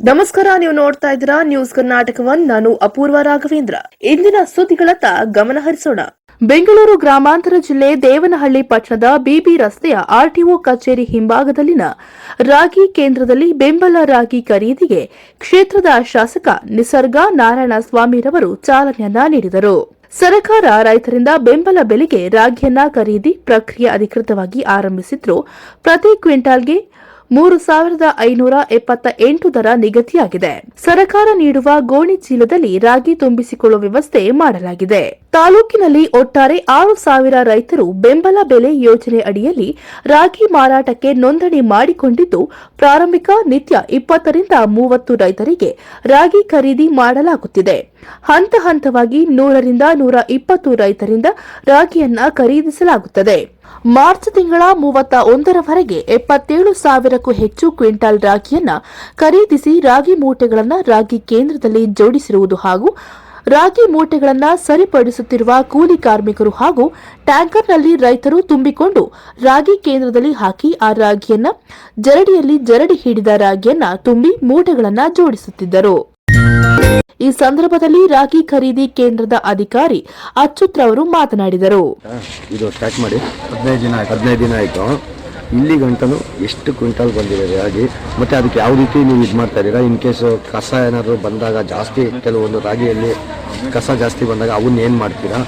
ನಮಸ್ಕಾರ, ನೀವು ನೋಡ್ತಾ ಇದ್ದೀರಾ ನ್ಯೂಸ್ ಕರ್ನಾಟಕವನ್. ನಾನು ಅಪೂರ್ವ ರಾಘವೇಂದ್ರ. ಇಂದಿನ ಸುದ್ದಿಗಳತ್ತ ಗಮನ ಹರಿಸೋಣ. ಬೆಂಗಳೂರು ಗ್ರಾಮಾಂತರ ಜಿಲ್ಲೆ ದೇವನಹಳ್ಳಿ ಪಟ್ಟಣದ ಬಿಬಿ ರಸ್ತೆಯ ಆರ್ಟಿಒ ಕಚೇರಿ ಹಿಂಭಾಗದಲ್ಲಿನ ರಾಗಿ ಕೇಂದ್ರದಲ್ಲಿ ಬೆಂಬಲ ರಾಗಿ ಖರೀದಿಗೆ ಕ್ಷೇತ್ರದ ಶಾಸಕ ನಿಸರ್ಗ ನಾರಾಯಣಸ್ವಾಮಿರವರು ಚಾಲನೆಯನ್ನ ನೀಡಿದರು. ಸರ್ಕಾರ ರೈತರಿಂದ ಬೆಂಬಲ ಬೆಲೆಗೆ ರಾಗಿಯನ್ನ ಖರೀದಿ ಪ್ರಕ್ರಿಯೆ ಅಧಿಕೃತವಾಗಿ ಆರಂಭಿಸಿದ್ದು, ಪ್ರತಿ ಕ್ವಿಂಟಾಲ್ಗೆ 3,578 ದರ ನಿಗದಿಯಾಗಿದೆ. ಸರ್ಕಾರ ನೀಡುವ ಗೋಣಿ ಚೀಲದಲ್ಲಿ ರಾಗಿ ತುಂಬಿಸಿಕೊಳ್ಳುವ ವ್ಯವಸ್ಥೆ ಮಾಡಲಾಗಿದೆ. ತಾಲೂಕಿನಲ್ಲಿ ಒಟ್ಟಾರೆ 6,000 ರೈತರು ಬೆಂಬಲ ಬೆಲೆ ಯೋಜನೆ ಅಡಿಯಲ್ಲಿ ರಾಗಿ ಮಾರಾಟಕ್ಕೆ ನೋಂದಣಿ ಮಾಡಿಕೊಂಡಿದ್ದು, ಪ್ರಾರಂಭಿಕ ನಿತ್ಯ 20 ರಿಂದ 30 ರೈತರಿಗೆ ರಾಗಿ ಖರೀದಿ ಮಾಡಲಾಗುತ್ತಿದೆ. ಹಂತ ಹಂತವಾಗಿ 100 ರಿಂದ 120 ರೈತರಿಂದ ರಾಗಿಯನ್ನ ಖರೀದಿಸಲಾಗುತ್ತದೆ. ಮಾರ್ಚ್ ತಿಂಗಳ 31ರವರೆಗೆ 77,000ಕ್ಕೂ ಹೆಚ್ಚು ಕ್ವಿಂಟಾಲ್ ರಾಗಿಯನ್ನ ಖರೀದಿಸಿ ರಾಗಿ ಮೂಟೆಗಳನ್ನು ರಾಗಿ ಕೇಂದ್ರದಲ್ಲಿ ಜೋಡಿಸಿರುವುದು ಹಾಗೂ ರಾಗಿ ಮೂಟೆಗಳನ್ನು ಸರಿಪಡಿಸುತ್ತಿರುವ ಕೂಲಿ ಕಾರ್ಮಿಕರು ಹಾಗೂ ಟ್ಯಾಂಕರ್ನಲ್ಲಿ ರೈತರು ತುಂಬಿಕೊಂಡು ರಾಗಿ ಕೇಂದ್ರದಲ್ಲಿ ಹಾಕಿ ಆ ರಾಗಿಯನ್ನ ಜರಡಿಯಲ್ಲಿ ಜರಡಿ ಹಿಡಿದ ರಾಗಿಯನ್ನ ತುಂಬಿ ಮೂಟೆಗಳನ್ನು ಜೋಡಿಸುತ್ತಿದ್ದರು. ಈ ಸಂದರ್ಭದಲ್ಲಿ ರಾಗಿ ಖರೀದಿ ಕೇಂದ್ರದ ಅಧಿಕಾರಿ ಅಚ್ಯುತ್ ರವರು ಮಾತನಾಡಿದರು. ಇದು ಸ್ಟಾರ್ಟ್ ಮಾಡಿ 15 ದಿನ ಆಯಿತು. ಇಲ್ಲಿ ಗಂಟನು ಎಷ್ಟು ಕ್ವಿಂಟಲ್ ಬಂದಿದೆ ರಾಗಿ, ಮತ್ತು ಅದಕ್ಕೆ ಯಾವ ರೀತಿ ನೀವು ಇದು ಮಾಡ್ತಾ ಇದ್ದೀರಾ? ಇನ್ ಕೇಸು ಕಸ ಏನಾದರೂ ಬಂದಾಗ ಜಾಸ್ತಿ, ಕೆಲವೊಂದು ರಾಗಿಯಲ್ಲಿ ಕಸ ಜಾಸ್ತಿ ಬಂದಾಗ ಅವನ್ನ ಏನು ಮಾಡ್ತೀರಾ?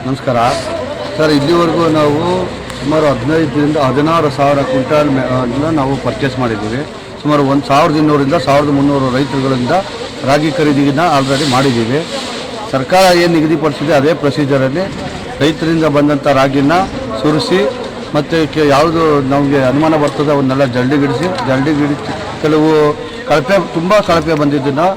ನಮಸ್ಕಾರ ಸರ್. ಇಲ್ಲಿವರೆಗೂ ನಾವು ಸುಮಾರು 15ರಿಂದ 16,000 ಕ್ವಿಂಟಾಲ್ ನಾವು ಪರ್ಚೇಸ್ ಮಾಡಿದ್ದೀವಿ. ಸುಮಾರು 1,200ರಿಂದ 1,300 ರೈತರುಗಳಿಂದ ರಾಗಿ ಖರೀದಿನ ಆಲ್ರೆಡಿ ಮಾಡಿದ್ದೀವಿ. ಸರ್ಕಾರ ಏನು ನಿಗದಿಪಡಿಸಿದೆ ಅದೇ ಪ್ರೊಸೀಜರಲ್ಲಿ ರೈತರಿಂದ ಬಂದಂಥ ರಾಗಿನ ಸುರಿಸಿ, ಮತ್ತು ಯಾವುದು ನಮಗೆ ಅನುಮಾನ ಬರ್ತದೆ ಅವನ್ನೆಲ್ಲ ಜಲ್ಡಿಗಿಡಿಸಿ ಕೆಲವು ತುಂಬ ಕಳಪೆ ಬಂದಿದ್ದನ್ನು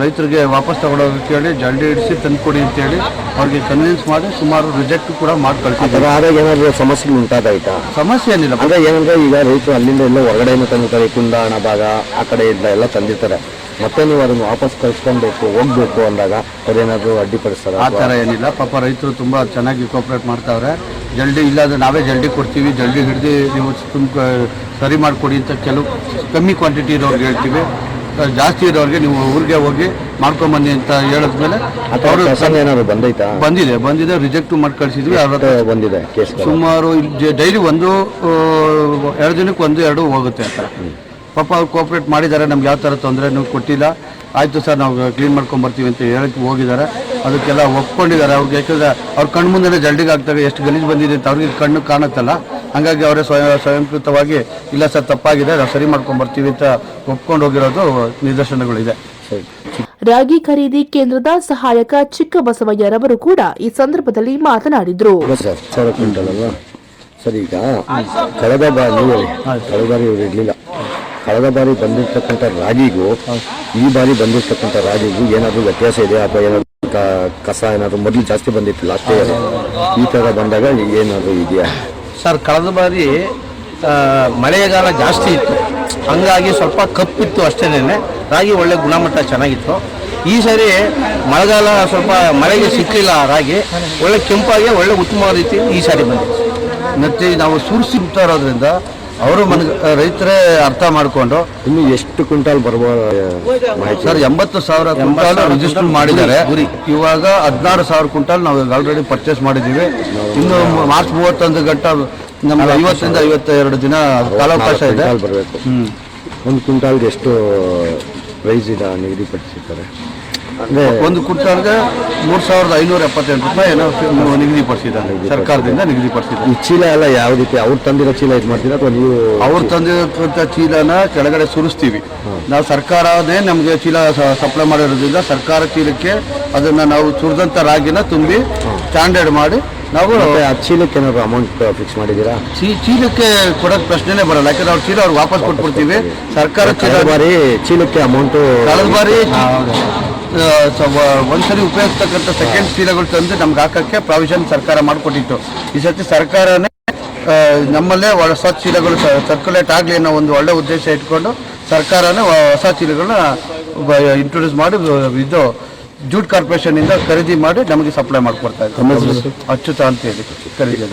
ರೈತರಿಗೆ ವಾಪಸ್ ತಗೊಳ್ಳೋಕೆ ಕೇಳಿ ಜಲ್ಡಿ ಹಿಡಿಸಿ ತಂದುಕೊಡಿ ಅಂತೇಳಿ ಅವ್ರಿಗೆ ಕನ್ವಿನ್ಸ್ ಮಾಡಿ ಸುಮಾರು ರಿಜೆಕ್ಟ್ ಕೂಡ ಮಾಡಿ ಕಳ್ಸಿದ್ದಾರೆ. ಆದಾಗ ಏನಾದರೂ ಸಮಸ್ಯೆಗಳು ಉಂಟಾದಾಯ್ತಾ? ಸಮಸ್ಯೆ ಏನಿಲ್ಲ. ಅಂದರೆ ಏನಂದರೆ ಈಗ ರೈತರು ಅಲ್ಲಿಂದ ಎಲ್ಲ ಹೊರಗಡೆಯಿಂದ ತಂದಿರ್ತಾರೆ, ಕುಂದಾಣ ಭಾಗ ಆ ಕಡೆಯಿಂದ ಎಲ್ಲ ತಂದಿರ್ತಾರೆ. ಮತ್ತೆ ನೀವು ಅದನ್ನು ವಾಪಸ್ ಕಳ್ಸ್ಕೊಬೇಕು ಹೋಗಬೇಕು ಅಂದಾಗ ಅದೇನಾದರೂ ಅಡ್ಡಿಪಡಿಸ್ತಾರೆ? ಆ ಥರ ಏನಿಲ್ಲ. ಪಾಪ ರೈತರು ತುಂಬ ಚೆನ್ನಾಗಿ ಕೋಆಪ್ರೇಟ್ ಮಾಡ್ತಾವ್ರೆ. ಜಲ್ದಿ ಇಲ್ಲಾಂದರೆ ನಾವೇ ಜಲ್ದಿ ಕೊಡ್ತೀವಿ, ಜಲ್ದಿ ಹಿಡಿದು ನೀವು ಸರಿ ಮಾಡಿಕೊಡಿ ಅಂತ ಕೆಲವು ಕಮ್ಮಿ ಕ್ವಾಂಟಿಟಿ ಇರೋರಿಗೆ ಹೇಳ್ತೀವಿ. ಜಾಸ್ತಿ ಇರೋರಿಗೆ ನೀವು ಊರಿಗೆ ಹೋಗಿ ಮಾಡ್ಕೊಂಬನ್ನಿ ಅಂತ ಹೇಳಿದ್ಮೇಲೆ ಅವರು ಏನಾದ್ರು ಬಂದಿದೆ ರಿಜೆಕ್ಟ್ ಮಾಡಿ ಕಳಿಸಿದ್ವಿ. ಬಂದಿದೆ ಸುಮಾರು ಡೈಲಿ 1-2 ದಿನಕ್ಕೆ 1-2 ಹೋಗುತ್ತೆ ಅಂತ. ಪಾಪ ಅವ್ರು ಕೋಆಪ್ರೇಟ್ ಮಾಡಿದ್ದಾರೆ. ನಮ್ಗೆ ಯಾವ ಥರ ತೊಂದರೆನೂ ಕೊಟ್ಟಿಲ್ಲ. ಆಯಿತು ಸರ್, ನಾವು ಕ್ಲೀನ್ ಮಾಡ್ಕೊಂಬರ್ತೀವಿ ಅಂತ ಹೇಳಕ್ಕೆ ಹೋಗಿದ್ದಾರೆ. ಅದಕ್ಕೆಲ್ಲ ಒಪ್ಕೊಂಡಿದ್ದಾರೆ. ಅವ್ರಿಗೆ ಯಾಕಂದರೆ ಅವ್ರ ಕಣ್ಣು ಮುಂದೆ ಜಲ್ಡಿಗೆ ಆಗ್ತವೆ, ಎಷ್ಟು ಗಲೀಜು ಬಂದಿದೆ ಅಂತ ಅವ್ರಿಗೆ ಕಣ್ಣು ಕಾಣುತ್ತಲ್ಲ. ಹಾಗಾಗಿ ಅವರೇ ಸ್ವಯಂಕೃತವಾಗಿ ಇಲ್ಲ ಸರ್ ತಪ್ಪಾಗಿದೆ, ನಾವು ಸರಿ ಮಾಡ್ಕೊಂಬರ್ತೀವಿ ಅಂತ ಒಪ್ಕೊಂಡು ಹೋಗಿರೋದು ನಿದರ್ಶನಗಳಿದೆ. ರಾಗಿ ಖರೀದಿ ಕೇಂದ್ರದ ಸಹಾಯಕ ಚಿಕ್ಕಬಸವಯ್ಯರವರು ಕೂಡ ಈ ಸಂದರ್ಭದಲ್ಲಿ ಮಾತನಾಡಿದರು. ಸರ್, ಈಗ ಕಳೆದ ಬಾರಿ ಇವರು ಇರಲಿಲ್ಲ. ಕಳೆದ ಬಾರಿ ಬಂದಿರ್ತಕ್ಕಂಥ ರಾಗಿಗೂ ಈ ಬಾರಿ ಬಂದಿರ್ತಕ್ಕಂಥ ರಾಗಿಗೂ ಏನಾದರೂ ವ್ಯತ್ಯಾಸ ಇದೆ ಅಥವಾ ಏನಾದರೂ ಕಸ ಏನಾದರೂ ಮೊದಲು ಜಾಸ್ತಿ ಬಂದಿತ್ತು ಲಾಸ್ಟ್ ಇಯರ್, ಈ ಥರ ಬಂದಾಗ ಏನಾದರೂ ಇದೆಯಾ? ಸರ್, ಕಳೆದ ಬಾರಿ ಮಳೆಗಾಲ ಜಾಸ್ತಿ ಇತ್ತು, ಹಂಗಾಗಿ ಸ್ವಲ್ಪ ಕಪ್ಪಿತ್ತು ಅಷ್ಟೇನೆ. ರಾಗಿ ಒಳ್ಳೆ ಗುಣಮಟ್ಟ ಚೆನ್ನಾಗಿತ್ತು. ಈ ಸಾರಿ ಮಳೆಗಾಲ ಸ್ವಲ್ಪ ಮಳೆಗೆ ಸಿಕ್ಕಲಿಲ್ಲ. ರಾಗಿ ಒಳ್ಳೆ ಕೆಂಪಾಗಿ ಒಳ್ಳೆ ಉತ್ತಮ ರೀತಿ ಈ ಸಾರಿ ಬಂದಿತ್ತು. ಮತ್ತು ನಾವು ಸುರಿಸಿಗ್ತಾ ಇರೋದ್ರಿಂದ ಅವರು ರೈತರೇ ಅರ್ಥ ಮಾಡಿಕೊಂಡು ಇನ್ನು ಎಷ್ಟು ಕ್ವಿಂಟಾಲ್ ಬರ್ಬೋದು ಸರ್? 80,000 ಕ್ವಿಂಟಾಲ್ ರಿಜಿಸ್ಟರ್ ಮಾಡಿದ್ದಾರೆ. ಇವಾಗ 16,000 ಕ್ವಿಂಟಾಲ್ ನಾವು ಆಲ್ರೆಡಿ ಪರ್ಚೇಸ್ ಮಾಡಿದ್ದೀವಿ. ಇನ್ನು ಮಾರ್ಚ್ 31 ಗಂಟೆ ನಮ್ಗೆ 50ರಿಂದ 52 ದಿನ ಕಾಲಾವಕಾಶ ಇದೆ. ಬರಬೇಕು. ಒಂದು ಕ್ವಿಂಟಾಲ್ಗೆ ಎಷ್ಟು ಪ್ರೈಸ್ ಇದೆ ನಿಗದಿಪಡಿಸಿದ್ದಾರೆ? ಅಂದರೆ ಒಂದು ಕ್ವಿಂಟಾಲ್ಗೆ 3,578 ರೂಪಾಯಿ ಏನೋ ನಿಗದಿಪಡಿಸಿದ್ದಾರೆ, ಸರ್ಕಾರದಿಂದ ನಿಗದಿಪಡಿಸಿದ್ದಾರೆ. ಈ ಚೀಲ ಎಲ್ಲ ಯಾವ ರೀತಿ ಅವ್ರು ತಂದಿರೋ ಚೀಲ ಇದು ಮಾಡ್ತೀರಾ ಅಥವಾ ನೀವು? ಅವ್ರು ತಂದಿರೋಂಥ ಚೀಲನ ಕೆಳಗಡೆ ಸುರಿಸ್ತೀವಿ ನಾವು. ಸರ್ಕಾರನೇ ನಮಗೆ ಚೀಲ ಸಪ್ಲೈ ಮಾಡಿರೋದ್ರಿಂದ ಸರ್ಕಾರ ಚೀಲಕ್ಕೆ ಅದನ್ನು ನಾವು ಸುರಿದಂಥ ರಾಗಿನ ತುಂಬಿ ಸ್ಟ್ಯಾಂಡರ್ಡ್ ಮಾಡಿ ನಾವು ಆ ಚೀಲಕ್ಕೆ ಏನಾದ್ರು ಅಮೌಂಟ್ ಫಿಕ್ಸ್ ಮಾಡಿದ್ದೀರಾ? ಚೀಲಕ್ಕೆ ಕೊಡೋದು ಪ್ರಶ್ನೆನೇ ಬರಲ್ಲ. ಯಾಕಂದ್ರೆ ಅವ್ರ ಚೀಲ ಅವ್ರು ವಾಪಸ್ ಕೊಟ್ಬಿಡ್ತೀವಿ. ಸರ್ಕಾರ ಬಾರಿ ಚೀಲಕ್ಕೆ ಅಮೌಂಟು ಕಳೆದ ಬಾರಿ ಒಂದ್ಸರಿ ಉಪಯೋಗಿಸ್ತಕ್ಕಂಥ ಸೆಕೆಂಡ್ ಚೀಲಗಳು ತಂದು ನಮ್ಗೆ ಹಾಕೋಕ್ಕೆ ಪ್ರಾವಿಷನ್ ಸರ್ಕಾರ ಮಾಡಿಕೊಟ್ಟಿತ್ತು. ಈ ಸರ್ತಿ ಸರ್ಕಾರನೇ ನಮ್ಮಲ್ಲೇ ಹೊಸ ಚೀಲಗಳು ಸರ್ಕ್ಯುಲೇಟ್ ಆಗಲಿ ಅನ್ನೋ ಒಂದು ಒಳ್ಳೆ ಉದ್ದೇಶ ಇಟ್ಕೊಂಡು ಸರ್ಕಾರನೇ ಹೊಸ ಚೀಲಗಳನ್ನ ಇಂಟ್ರೊಡ್ಯೂಸ್ ಮಾಡಿ ಇದು ಜೂಟ್ ಕಾರ್ಪೊರೇಷನ್ ಇಂದ ಖರೀದಿ ಮಾಡಿ ನಮಗೆ ಸಪ್ಲೈ ಮಾಡಿಕೊಡ್ತಾ ಇದ್ದಾರೆ. ಅಚ್ಯುತ ಅಂತ ಹೇಳಿ ಖರೀದಿ.